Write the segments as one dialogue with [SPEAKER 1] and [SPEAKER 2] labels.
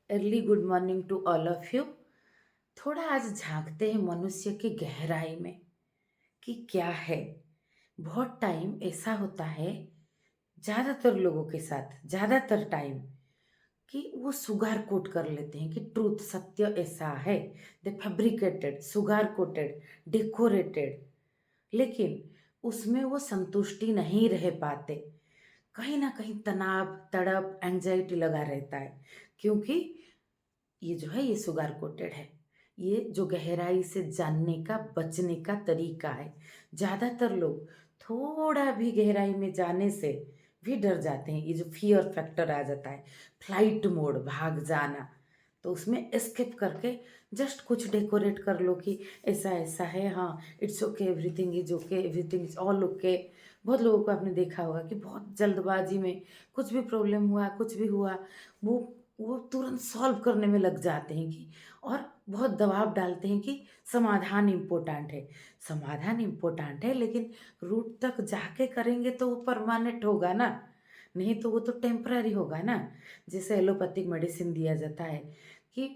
[SPEAKER 1] Early good morning to all of you. थोड़ा आज झांकते हैं मनुष्य की गहराई में कि क्या है। बहुत टाइम ऐसा होता है, ज़्यादातर लोगों के साथ ज़्यादातर टाइम, कि वो सुगार कोट कर लेते हैं कि ट्रूथ सत्य ऐसा है। दे फैब्रिकेटेड, सुगार कोटेड, डेकोरेटेड, लेकिन उसमें वो संतुष्टि नहीं रह पाते। कहीं ना कहीं तनाव, तड़प, एंजाइटी लगा रहता है, क्योंकि ये जो है ये शुगर कोटेड है। ये जो गहराई से जानने का, बचने का तरीका है। ज़्यादातर लोग थोड़ा भी गहराई में जाने से भी डर जाते हैं। ये जो फियर फैक्टर आ जाता है, फ्लाइट मोड, भाग जाना, तो उसमें एस्केप करके जस्ट कुछ डेकोरेट कर लो कि ऐसा ऐसा है, हाँ it's okay, everything is okay, everything is all okay. बहुत लोगों को आपने देखा होगा कि बहुत जल्दबाजी में कुछ भी प्रॉब्लम हुआ, कुछ भी हुआ, वो वो तुरंत सॉल्व करने में लग जाते हैं कि, और बहुत दबाव डालते हैं कि समाधान इम्पोर्टेंट है। समाधान इम्पोर्टेंट है, लेकिन रूट तक जाके करेंगे तो वो परमानेंट होगा ना, नहीं तो वो तो टेम्पररी होगा ना। जैसे एलोपैथिक मेडिसिन दिया जाता है कि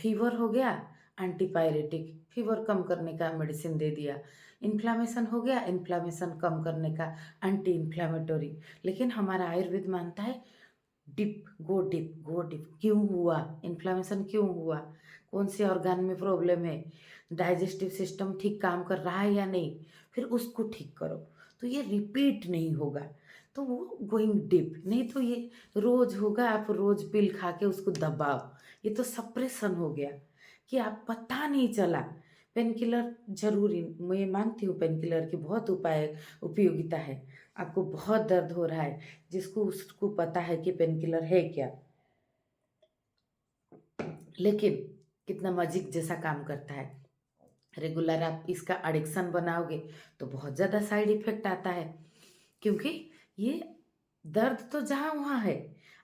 [SPEAKER 1] फीवर हो गया, एंटीपायरेटिक, फीवर कम करने का मेडिसिन दे दिया। इन्फ्लामेशन हो गया, इन्फ्लामेशन कम करने का एंटी इन्फ्लामेटरी। लेकिन हमारा आयुर्वेद मानता है deep, go deep, go deep. क्यों हुआ इन्फ्लामेशन, क्यों हुआ, कौन से ऑर्गन में प्रॉब्लम है, डाइजेस्टिव सिस्टम ठीक काम कर रहा है या नहीं, फिर उसको ठीक करो। तो ये रिपीट नहीं होगा, तो वो गोइंग डिप। नहीं तो ये रोज होगा, आप रोज पिल खा के उसको दबाओ, ये तो सप्रेशन हो गया कि आप पता नहीं चला। पेन किलर जरूरी, मैं मानती हूँ पेन किलर की बहुत उपाय उपयोगिता है। आपको बहुत दर्द हो रहा है, जिसको उसको पता है कि पेन किलर है क्या, लेकिन कितना मैजिक जैसा काम करता है। रेगुलर आप इसका एडिक्शन बनाओगे तो बहुत ज़्यादा साइड इफेक्ट आता है, क्योंकि ये दर्द तो जहाँ वहाँ है,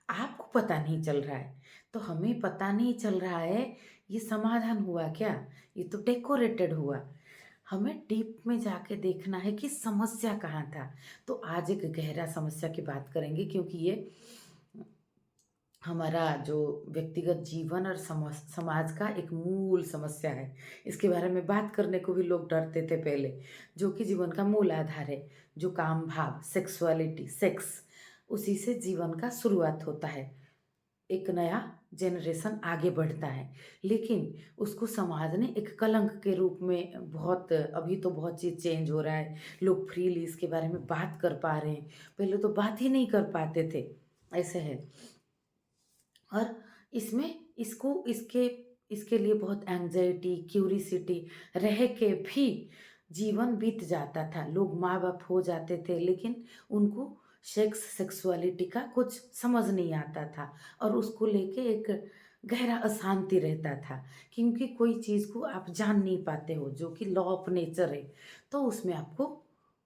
[SPEAKER 1] आपको पता नहीं चल रहा है। तो हमें पता नहीं चल रहा है ये समाधान हुआ क्या, ये तो डेकोरेटेड हुआ। हमें डीप में जाके देखना है कि समस्या कहाँ था। तो आज एक गहरा समस्या की बात करेंगे, क्योंकि ये हमारा जो व्यक्तिगत जीवन और समाज का एक मूल समस्या है। इसके बारे में बात करने को भी लोग डरते थे पहले, जो कि जीवन का मूल आधार है। जो काम भाव, सेक्सुअलिटी, सेक्स, उसी से जीवन का शुरुआत होता है। एक नया जनरेशन आगे बढ़ता है, लेकिन उसको समाज ने एक कलंक के रूप में बहुत, अभी तो बहुत चीज़ चेंज हो रहा है। लोग फ्रीली इसके बारे में बात कर पा रहे हैं, पहले तो बात ही नहीं कर पाते थे। ऐसे है। और इसमें इसको इसके इसके लिए बहुत एंजाइटी, क्यूरिसिटी रह के भी जीवन बीत जाता था। लोग माँ बाप हो जाते थे, लेकिन उनको सेक्स, सेक्सुअलिटी का कुछ समझ नहीं आता था, और उसको लेके एक गहरा अशांति रहता था, क्योंकि कोई चीज़ को आप जान नहीं पाते हो जो कि लॉ ऑफ नेचर है, तो उसमें आपको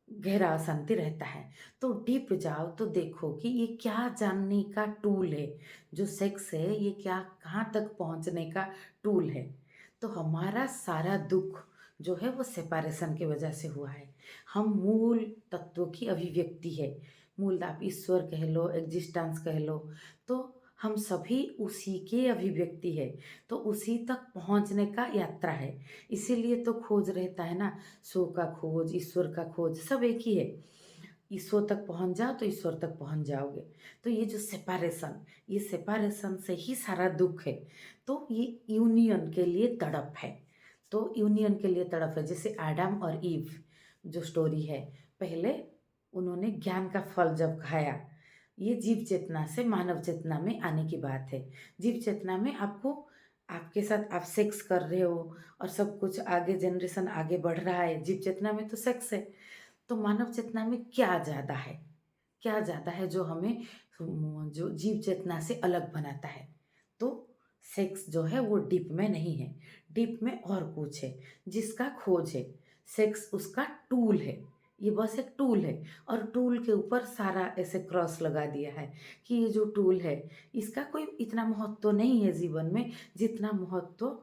[SPEAKER 1] गहरा अशांति रहता है। तो डीप जाओ तो देखो कि ये क्या जानने का टूल है। जो सेक्स है ये क्या, कहाँ तक पहुँचने का टूल है। तो हमारा सारा दुख जो है वो सेपरेशन की वजह से हुआ है। हम मूल तत्वों की अभिव्यक्ति है। मूल आप ईश्वर कह लो, एग्जिस्टेंस कह लो, तो हम सभी उसी के अभिव्यक्ति है। तो उसी तक पहुँचने का यात्रा है। इसीलिए तो खोज रहता है ना, सो का खोज, ईश्वर का खोज, सब एक ही है। ईश्वर तक पहुंच जाओ तो ईश्वर तक पहुंच जाओगे। तो ये जो सेपरेशन, ये सेपरेशन से ही सारा दुख है। तो ये यूनियन के लिए तड़प है। तो यूनियन के लिए तड़प है, जैसे आदम और ईव जो स्टोरी है। पहले उन्होंने ज्ञान का फल जब खाया, ये जीव चेतना से मानव चेतना में आने की बात है। जीव चेतना में आपको, आपके साथ आप सेक्स कर रहे हो और सब कुछ आगे, जनरेशन आगे बढ़ रहा है, जीव चेतना में तो सेक्स है। तो मानव चेतना में क्या ज़्यादा है, क्या ज़्यादा है जो हमें जो जीव चेतना से अलग बनाता है। तो सेक्स जो है वो डीप में नहीं है, डीप में और कुछ है जिसका खोज है। सेक्स उसका टूल है, ये बस एक टूल है। और टूल के ऊपर सारा ऐसे क्रॉस लगा दिया है कि ये जो टूल है इसका कोई इतना महत्व तो नहीं है जीवन में, जितना महत्व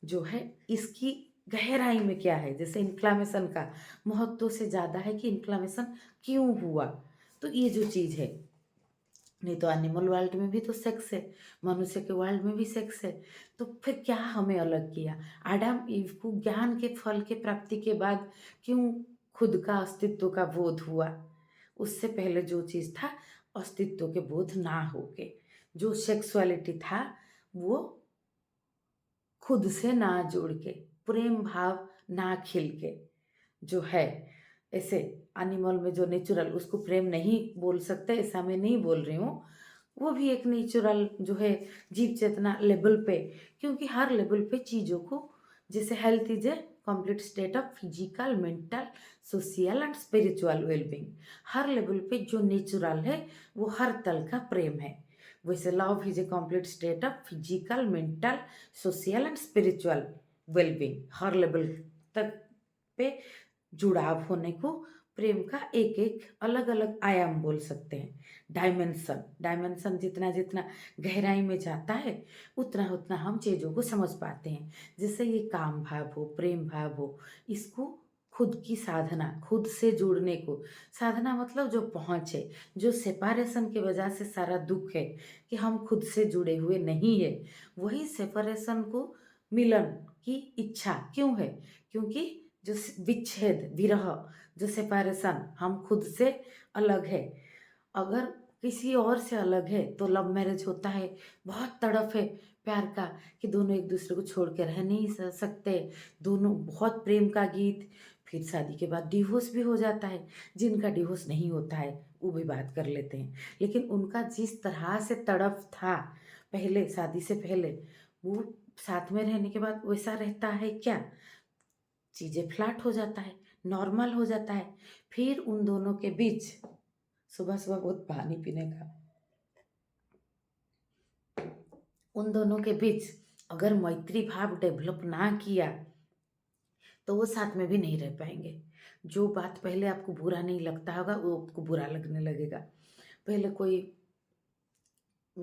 [SPEAKER 1] जो है इसकी गहराई में क्या है। जैसे इन्फ्लामेशन का महत्व से ज़्यादा है कि इन्फ्लामेशन क्यों हुआ। तो ये जो चीज़ है, नहीं तो एनिमल वर्ल्ड में भी तो सेक्स है, मनुष्य के वर्ल्ड में भी सेक्स है। तो फिर क्या हमें अलग किया? आदम ईव को ज्ञान के फल के प्राप्ति के बाद क्यों खुद का अस्तित्व का बोध हुआ? उससे पहले जो चीज़ था, अस्तित्व के बोध ना होके, जो सेक्सुअलिटी था, वो खुद से ना जुड़ के, प्रेम भाव ना खिल के, जो है, ऐसे एनिमल में जो नेचुरल, उसको प्रेम नहीं बोल सकते ऐसा मैं नहीं बोल रही हूँ। वो भी एक नेचुरल जो है, जीव चेतना लेवल पे, क्योंकि हर लेवल पे चीज़ों को, जैसे health is a complete state of physical, mental, social and spiritual wellbeing. Her level पे जो नेचुरल है, वो हर तल का प्रेम है। वैसे love is a complete state of physical, mental, social and spiritual wellbeing. Her level तक पे जुड़ाव होने को प्रेम का एक-एक अलग-अलग आयाम बोल सकते हैं। डायमेंशन, डायमेंशन जितना-जितना गहराई में जाता है, उतना-उतना हम चीज़ों को समझ पाते हैं। जैसे ये काम भाव हो, प्रेम भाव हो, इसको खुद की साधना, खुद से जुड़ने को, साधना मतलब जो पहुँच है, जो सेपरेशन की वजह से सारा दुःख है कि हम खुद से जुड़े हुए नहीं हैं, वही सेपरेशन को मिलन की इच्छा क्यों है? क्योंकि जो विच्छेद, विरह, जो सेपरेशन, हम खुद से अलग है। अगर किसी और से अलग है तो लव मैरिज होता है, बहुत तड़प है प्यार का कि दोनों एक दूसरे को छोड़ के रह नहीं सकते, दोनों बहुत प्रेम का गीत, फिर शादी के बाद डिवोर्स भी हो जाता है। जिनका डिवोर्स नहीं होता है वो भी बात कर लेते हैं, लेकिन उनका जिस तरह से तड़प था पहले, शादी से पहले, वो साथ में रहने के बाद वैसा रहता है क्या? चीज़ें फ्लैट हो जाता है, नॉर्मल हो जाता है। फिर उन दोनों के बीच, सुबह-सुबह बहुत पानी पीने का, उन दोनों के बीच अगर मैत्री भाव डेवलप ना किया, तो वो साथ में भी नहीं रह पाएँगे। जो बात पहले आपको बुरा नहीं लगता होगा, वो आपको बुरा लगने लगेगा। पहले कोई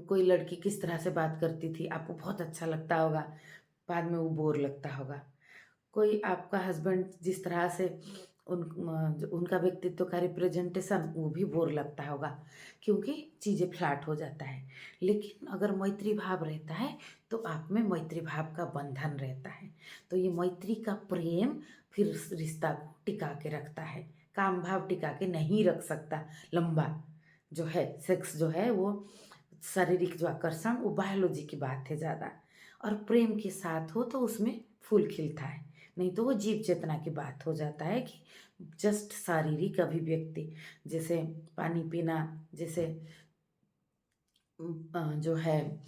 [SPEAKER 1] कोई लड़की किस तरह से बात करती थी, आपको बहुत अच्छा लगता होगा, बाद में वो बोर लगता होगा। कोई आपका हस्बैंड जिस तरह से जो उनका व्यक्तित्व का रिप्रेजेंटेशन, वो भी बोर लगता होगा, क्योंकि चीज़ें फ्लैट हो जाता है। लेकिन अगर मैत्री भाव रहता है, तो आप में मैत्री भाव का बंधन रहता है। तो ये मैत्री का प्रेम फिर उस रिश्ता को टिका के रखता है। काम भाव टिका के नहीं रख सकता लंबा, जो है सेक्स जो है वो शारीरिक जो आकर्षण, वो बायोलॉजी की बात है ज़्यादा, और प्रेम के साथ हो तो उसमें फूल खिलता है। नहीं तो वो जीव चेतना की बात हो जाता है कि जस्ट शारीरिक अभिव्यक्ति, जैसे पानी पीना, जैसे जो है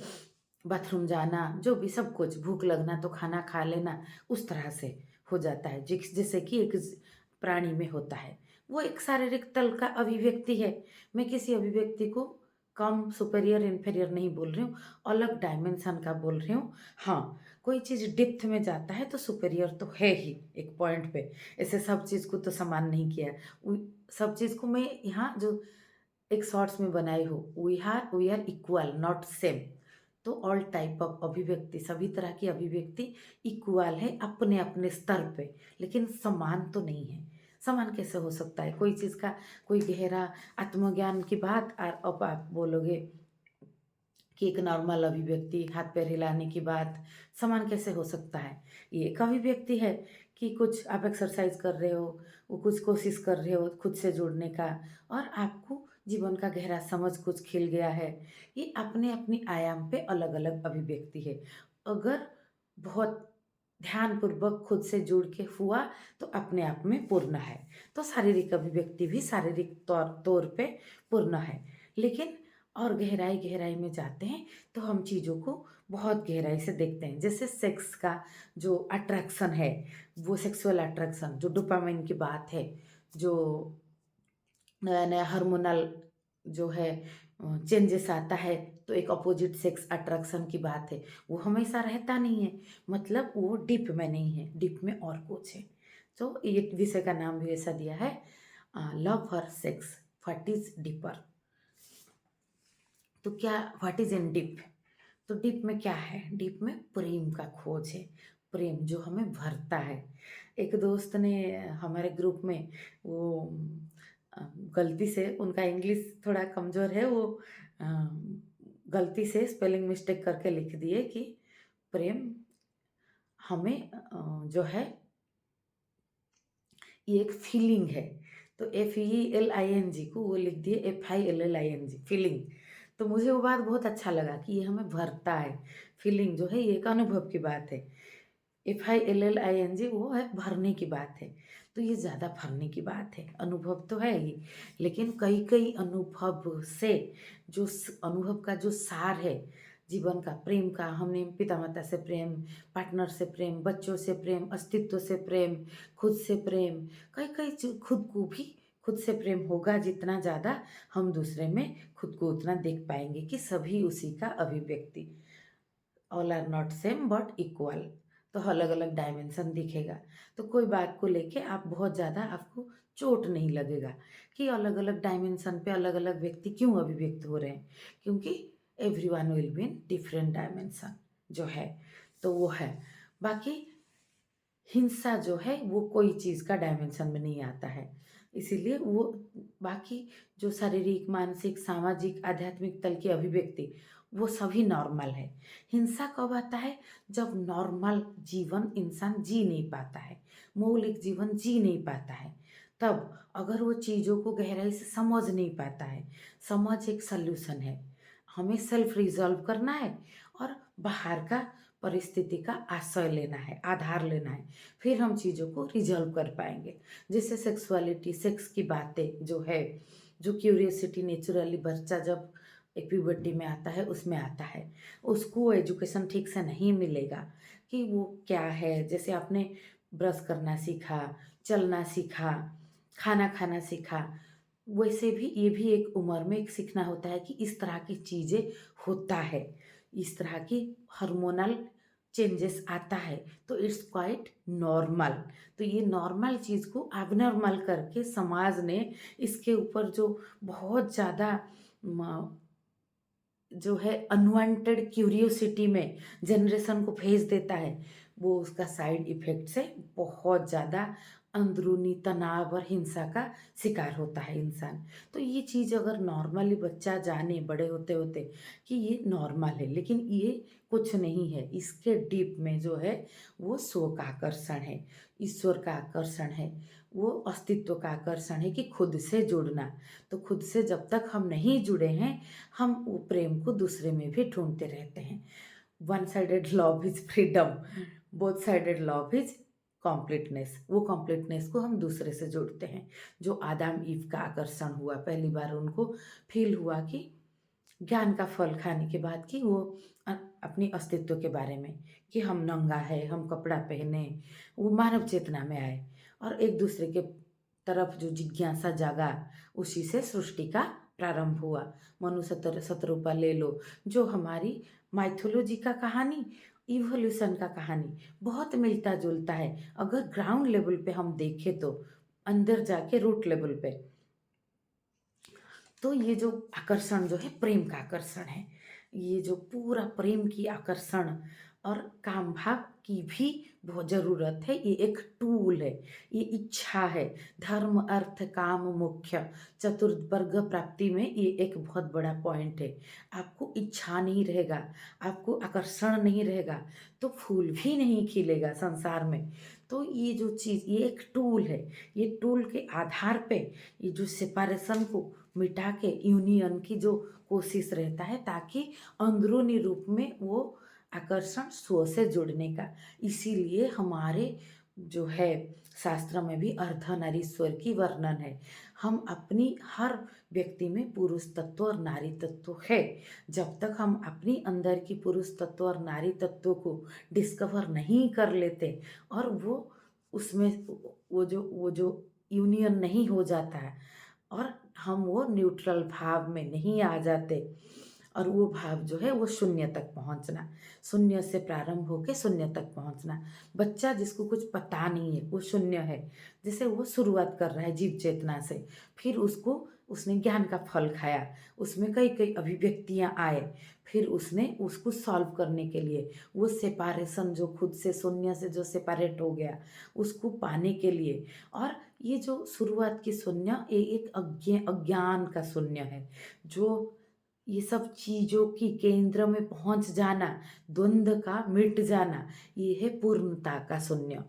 [SPEAKER 1] बाथरूम जाना, जो भी सब कुछ, भूख लगना तो खाना खा लेना, उस तरह से हो जाता है जैसे कि एक प्राणी में होता है। वो एक शारीरिक तल का अभिव्यक्ति है। मैं किसी अभिव्यक्ति को कम, सुपीरियर, इन्फीरियर नहीं बोल रही हूँ, अलग डायमेंशन का बोल रही हूँ। हाँ, कोई चीज़ डेप्थ में जाता है तो सुपीरियर तो है ही एक पॉइंट पे। ऐसे सब चीज़ को तो समान नहीं किया। उ सब चीज़ को मैं यहाँ जो एक शॉर्ट्स में बनाई हो, we are equal not same. तो ऑल टाइप ऑफ अभिव्यक्ति, सभी तरह की अभिव्यक्ति इक्वल है अपने अपने स्तर पे, लेकिन समान तो नहीं है। समान कैसे हो सकता है? कोई चीज़ का कोई गहरा आत्मज्ञान की बात, और अब आप बोलोगे कि एक नॉर्मल अभिव्यक्ति, हाथ पैर हिलाने की बात, समान कैसे हो सकता है? ये एक अभिव्यक्ति है कि कुछ आप एक्सरसाइज कर रहे हो, वो कुछ कोशिश कर रहे हो खुद से जुड़ने का, और आपको जीवन का गहरा समझ कुछ खिल गया है। ये अपने-अपनी आयाम पे अलग-अलग अभिव्यक्ति है। अगर बहुत ध्यानपूर्वक खुद से जुड़ के हुआ, तो अपने आप में पूर्ण है। तो शारीरिक अभिव्यक्ति भी शारीरिक तौर तौर पे पूर्ण है। लेकिन और गहराई-गहराई में जाते हैं, तो हम चीज़ों को बहुत गहराई से देखते हैं। जैसे सेक्स का जो अट्रैक्शन है, वो सेक्सुअल अट्रैक्शन जो डोपामाइन की बात है, जो नया-नया हार्मोनल जो है चेंजेस आता है, तो एक अपोज़िट सेक्स अट्रैक्शन की बात है। वो हमेशा रहता नहीं है, मतलब वो डीप में नहीं है, डीप में और कुछ है। तो ये विषय का नाम भी ऐसा दिया है, love for sex, what is deeper. तो क्या, व्हाट इज़ इन डीप? तो डीप में क्या है? डीप में प्रेम का खोज है, प्रेम जो हमें भरता है। एक दोस्त ने हमारे ग्रुप में वो गलती से, उनका इंग्लिश थोड़ा कमज़ोर है, वो अ, गलती से स्पेलिंग मिस्टेक करके लिख दिए कि प्रेम हमें जो है ये एक फीलिंग है। तो FELING को वो लिख दिए FILLING फीलिंग। तो मुझे वो बात बहुत अच्छा लगा कि ये हमें भरता है। फीलिंग जो है ये एक अनुभव की बात है। FILLING वो है भरने की बात है। तो ये ज़्यादा भरने की बात है। अनुभव तो है ही, लेकिन कई-कई अनुभव से जो अनुभव का जो सार है, जीवन का, प्रेम का, हमने पिता-माता से प्रेम, पार्टनर से प्रेम, बच्चों से प्रेम, अस्तित्व से प्रेम, खुद से प्रेम, कई-कई खुद को भी खुद से प्रेम होगा जितना ज़्यादा हम दूसरे में खुद को उतना देख पाएँगे कि सभी उसी का अभिव्यक्ति। All are not same but equal. तो अलग-अलग डायमेंशन दिखेगा। तो कोई बात को लेके आप बहुत ज़्यादा आपको चोट नहीं लगेगा कि अलग-अलग डायमेंशन पे अलग-अलग व्यक्ति क्यों अभिव्यक्त हो रहे हैं। क्योंकि everyone will be in different dimension जो है, तो वो है। बाकी हिंसा जो है वो कोई चीज़ का डायमेंशन में नहीं आता है। इसीलिए वो बाकी जो शारीरिक, मानसिक, सामाजिक, आध्यात्मिक तल की अभिव्यक्ति वो सभी नॉर्मल है। हिंसा कब आता है? जब नॉर्मल जीवन इंसान जी नहीं पाता है, मौलिक जीवन जी नहीं पाता है। तब अगर वो चीज़ों को गहराई से समझ नहीं पाता है, समझ एक सॉल्यूशन है। हमें सेल्फ रिज़ॉल्व करना है और बाहर का परिस्थिति का आश्रय लेना है, आधार लेना है, फिर हम चीज़ों को रिज़ॉल्व कर पाएँगे। जैसे सेक्सुअलिटी, सेक्स की बातें जो है, जो क्यूरियोसिटी नेचुरली बच्चा जब एक प्यूबर्टी में आता है, उसमें आता है। उसको एजुकेशन ठीक से नहीं मिलेगा कि वो क्या है, जैसे आपने ब्रश करना सीखा, चलना सीखा, खाना खाना सीखा, वैसे भी ये भी एक उम्र में एक सीखना होता है कि इस तरह की चीज़ें होता है, इस तरह की हार्मोनल चेंजेस आता है, तो इट्स क्वाइट नॉर्मल। तो ये नॉर्मल चीज़ को एबनॉर्मल करके समाज ने इसके ऊपर जो बहुत ज़्यादा म जो है अनवांटेड क्यूरियोसिटी में जनरेशन को भेज देता है, वो उसका साइड इफ़ेक्ट से बहुत ज़्यादा अंदरूनी तनाव और हिंसा का शिकार होता है इंसान। तो ये चीज़ अगर नॉर्मली बच्चा जाने बड़े होते-होते कि ये नॉर्मल है, लेकिन ये कुछ नहीं है, इसके डीप में जो है वो स्व का आकर्षण है, ईश्वर का आकर्षण है, वो अस्तित्व का आकर्षण है कि खुद से जुड़ना। तो खुद से जब तक हम नहीं जुड़े हैं, हम वो प्रेम को दूसरे में भी ढूँढते रहते हैं। One sided love is freedom, both sided love is completeness. वो कॉम्प्लीटनेस को हम दूसरे से जोड़ते हैं। जो आदम ईव का आकर्षण हुआ, पहली बार उनको फ़ील हुआ कि ज्ञान का फल खाने के बाद कि वो अपनी अस्तित्व के बारे में कि हम नंगा है, हम कपड़ा पहने, वो मानव चेतना में आए और एक-दूसरे के तरफ जो जिज्ञासा जागा, उसी से सृष्टि का प्रारंभ हुआ। मनु शतरूपा ले लो, जो हमारी माइथोलॉजी का कहानी, इवोल्यूशन का कहानी बहुत मिलता-जुलता है। अगर ग्राउंड लेवल पे हम देखें तो, अंदर जाके रूट लेवल पे। तो ये जो आकर्षण जो है प्रेम का आकर्षण है। ये जो पूरा प्रेम की आकर्षण और काम भाव की भी बहुत ज़रूरत है। ये एक टूल है, ये इच्छा है। धर्म, अर्थ, काम, मोक्ष चतुर्वर्ग प्राप्ति में ये एक बहुत बड़ा पॉइंट है। आपको इच्छा नहीं रहेगा, आपको आकर्षण नहीं रहेगा, तो फूल भी नहीं खिलेगा संसार में। तो ये जो चीज़ ये एक टूल है। ये टूल के आधार पे ये जो सेपरेशन को मिटा के यूनियन की जो कोशिश रहता है ताकि अंदरूनी रूप में वो आकर्षण स्व से जुड़ने का। इसीलिए हमारे जो है शास्त्र में भी अर्धनारीश्वर की वर्णन है। हम अपनी हर व्यक्ति में पुरुष तत्व और नारी तत्व है। जब तक हम अपनी अंदर की पुरुष तत्व और नारी तत्व को डिस्कवर नहीं कर लेते और वो उसमें वो जो यूनियन नहीं हो जाता है और हम वो न्यूट्रल भाव में नहीं आ जाते और वो भाव जो है वो शून्य तक पहुँचना, शून्य से प्रारंभ होके शून्य तक पहुँचना। बच्चा जिसको कुछ पता नहीं है, वो शून्य है। जैसे वो शुरुआत कर रहा है जीव चेतना से, फिर उसने ज्ञान का फल खाया, उसमें कई-कई अभिव्यक्तियाँ आए, फिर उसने उसको सॉल्व करने के लिए वो सेपरेशन जो खुद से शून्य से जो सेपरेट हो गया, उसको पाने के लिए और ये जो शुरुआत की शून्य ये एक अज्ञान का शून्य है, जो ये सब चीज़ों की केंद्र में पहुँच जाना, द्वंद्व का मिट जाना, ये है पूर्णता का शून्य।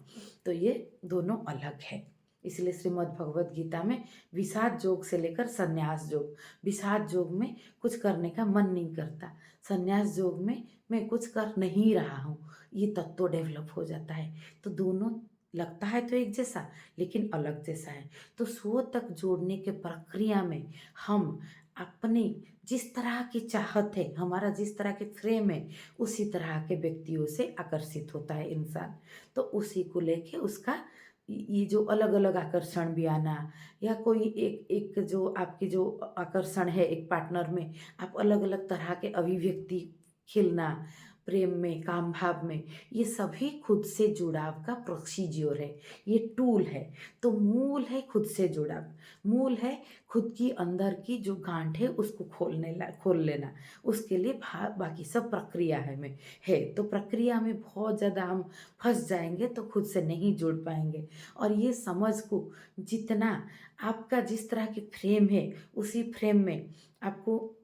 [SPEAKER 1] तो ये दोनों अलग है। इसलिए श्रीमद् भगवद गीता में विषाद योग से लेकर संन्यास योग, विषाद योग में कुछ करने का मन नहीं करता, संन्यास योग में मैं कुछ कर नहीं रहा हूँ, ये तत्व डेवलप हो जाता है। तो दोनों लगता है तो एक जैसा, लेकिन अलग जैसा है। तो स्व तक जोड़ने के प्रक्रिया में हम अपनी जिस तरह की चाहत है, हमारा जिस तरह के फ्रेम है, उसी तरह के व्यक्तियों से आकर्षित होता है इंसान। तो उसी को लेके उसका ये जो अलग-अलग आकर्षण भी आना, या कोई एक एक जो आपकी जो आकर्षण है एक पार्टनर में, आप अलग-अलग तरह के अभिव्यक्ति खिलना, प्रेम में, काम भाव में, ये सभी खुद से जुड़ाव का प्रोसीज़र है, ये टूल है। तो मूल है खुद से जुड़ाव, मूल है खुद की अंदर की जो गाँठ है उसको खोल लेना। उसके लिए बाकी सब प्रक्रिया है। तो प्रक्रिया में बहुत ज़्यादा हम फँस जाएँगे तो खुद से नहीं जुड़ पाएँगे। और ये समझ को जितना आपका जिस तरह की फ्रेम है, उसी फ्रेम में आपको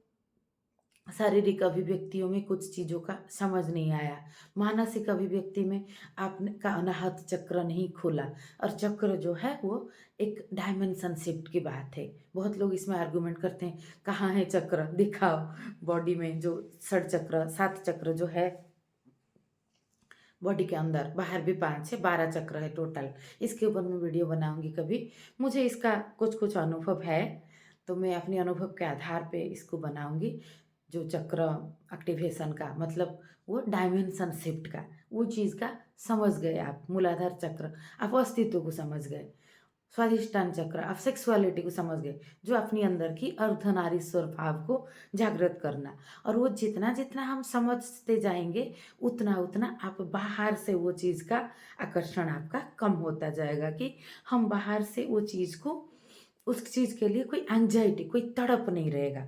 [SPEAKER 1] शारीरिक अभिव्यक्तियों में कुछ चीज़ों का समझ नहीं आया, मानसिक अभिव्यक्ति में आपने का अनाहत चक्र नहीं खुला, और चक्र जो है वो एक डायमेंशन शिफ्ट की बात है। बहुत लोग इसमें आर्गुमेंट करते हैं, कहाँ है चक्र? दिखाओ। बॉडी में जो षट चक्र, 7 चक्र जो है बॉडी के अंदर, बाहर भी 5 है, 12 चक्र है टोटल। इसके ऊपर मैं वीडियो बनाऊँगी कभी। मुझे इसका कुछ-कुछ अनुभव है, तो मैं अपने अनुभव के आधार पे इसको बनाऊँगी। जो चक्र एक्टिवेशन का मतलब वो डायमेंशन शिफ्ट का, वो चीज़ का समझ गए आप, मूलाधार चक्र, आप अस्तित्व को समझ गए। स्वाधिष्ठान चक्र, आप सेक्सुअलिटी को समझ गए, जो अपनी अंदर की अर्धनारीश्वर भाव को जागृत करना। और वो जितना-जितना हम समझते जाएँगे, उतना-उतना आप बाहर से वो चीज़ का आकर्षण आपका कम होता जाएगा, कि हम बाहर से वो चीज़ को, उस चीज़ के लिए कोई एंग्ज़ायटी, कोई तड़प नहीं रहेगा।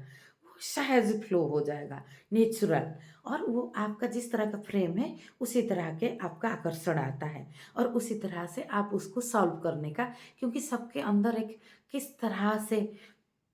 [SPEAKER 1] वो सहज फ्लो हो जाएगा, नेचुरल। और वो आपका जिस तरह का फ्रेम है, उसी तरह के आपका आकर्षण आता है, और उसी तरह से आप उसको सॉल्व करने का, क्योंकि सबके अंदर एक किस तरह से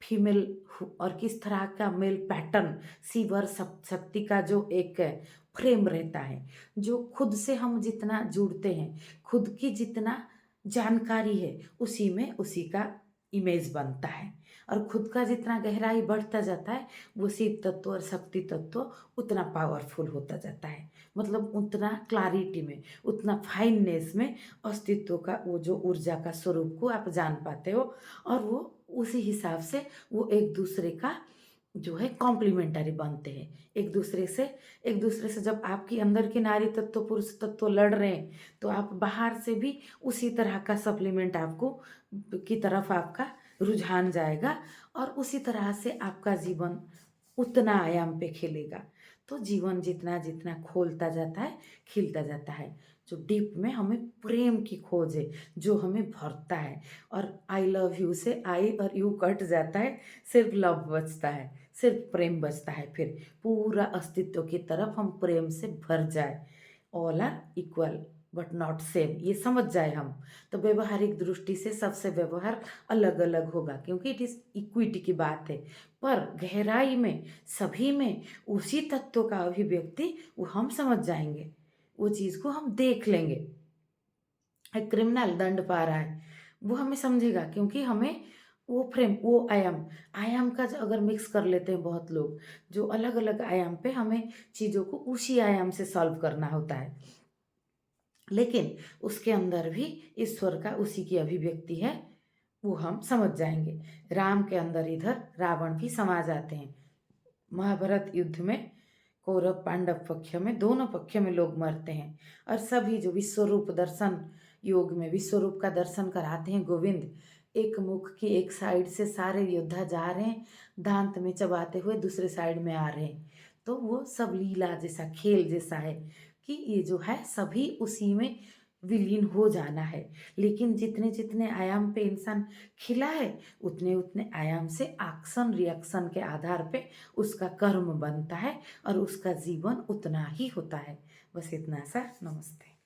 [SPEAKER 1] फीमेल और किस तरह का मेल पैटर्न, सीवर शक्ति का जो एक फ्रेम रहता है, जो खुद से हम जितना जुड़ते हैं, खुद की जितना जानकारी है, उसी में उसी का इमेज बनता है। और खुद का जितना गहराई बढ़ता जाता है, वो शिव तत्व और शक्ति तत्व उतना पावरफुल होता जाता है। मतलब उतना क्लैरिटी में, उतना फाइननेस में अस्तित्व का वो जो ऊर्जा का स्वरूप को आप जान पाते हो, और वो उसी हिसाब से वो एक-दूसरे का जो है कॉम्प्लीमेंटरी बनते हैं। एक-दूसरे से जब आपके अंदर के नारी तत्व, पुरुष तत्व लड़ रहे हैं, तो आप बाहर से भी उसी तरह का सप्लीमेंट आपको की तरफ आपका रुझान जाएगा, और उसी तरह से आपका जीवन उतना आयाम पे खिलेगा। तो जीवन जितना-जितना खोलता जाता है, खिलता जाता है। जो डीप में हमें प्रेम की खोज है, जो हमें भरता है, और आई लव यू से आई और यू कट जाता है, सिर्फ़ लव बचता है, सिर्फ़ प्रेम बचता है फिर। पूरा अस्तित्व की तरफ हम प्रेम से भर जाएँ। All are equal but not same, ये समझ जाएँ हम, तो व्यावहारिक दृष्टि से सबसे व्यवहार अलग-अलग होगा, क्योंकि इट इज़ इक्विटी की बात है। पर गहराई में सभी में उसी तत्व का अभिव्यक्ति वो हम समझ जाएँगे, वो चीज़ को हम देख लेंगे। एक क्रिमिनल दंड पा रहा है, वो हमें समझेगा, क्योंकि हमें वो फ्रेम, वो आयाम, आयाम का जो अगर मिक्स कर लेते हैं बहुत लोग, जो अलग-अलग आयाम पे हमें चीज़ों को उसी आयाम से सॉल्व करना होता है। लेकिन उसके अंदर भी ईश्वर का उसी की अभिव्यक्ति है, वो हम समझ जाएँगे। राम के अंदर इधर रावण भी समा जाते हैं। महाभारत युद्ध में कौरव पांडव पक्ष में, दोनों पक्ष में लोग मरते हैं, और सभी जो विश्वरूप दर्शन योग में विश्वरूप का दर्शन कराते हैं गोविंद, एक मुख की एक साइड से सारे योद्धा जा रहे हैं, दांत में चबाते हुए दूसरे साइड में आ रहे हैं। तो वो सब लीला जैसा, खेल जैसा है, कि ये जो है सभी उसी में विलीन हो जाना है। लेकिन जितने-जितने आयाम पे इंसान खिला है, उतने-उतने आयाम से एक्शन रिएक्शन के आधार पे उसका कर्म बनता है, और उसका जीवन उतना ही होता है। बस इतना सा। नमस्ते।